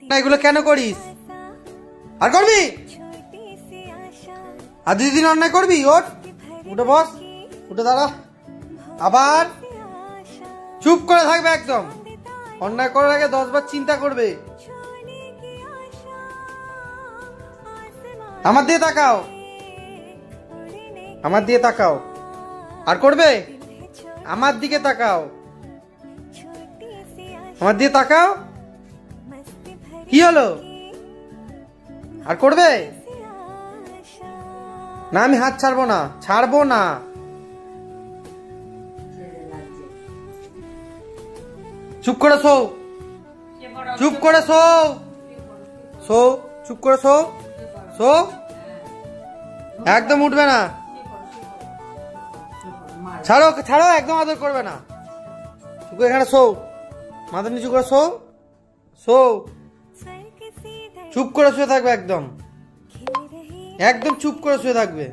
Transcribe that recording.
না এগুলো কেন করিস? আর করবি? আর দিদিন অন্যায় করবি? ওঠ, উঠে বস, উঠে দাঁড়া। আবার চুপ করে থাকবে একদম। অন্যায় করার আগে 10 বার চিন্তা করবে। আমার দিয়ে তাকাও, আমার দিয়ে তাকাও। আর করবে? আমার দিকে তাকাও, আমার দিয়ে তাকাও। কি হলো? আর করবে না? আমি হাত ছাড়বো না, ছাড়বো না। চুপ করে শো, চুপ করে শো, শো, চুপ করে শো, শো, একদম উঠবে না। ছাড়ো, ছাড়ো, একদম আদর করবে না। চুপ করে এখানে শো, মাথা নিচু করে শো, শো, চুপ করে শুয়ে থাকবে একদম, একদম চুপ করে শুয়ে থাকবে।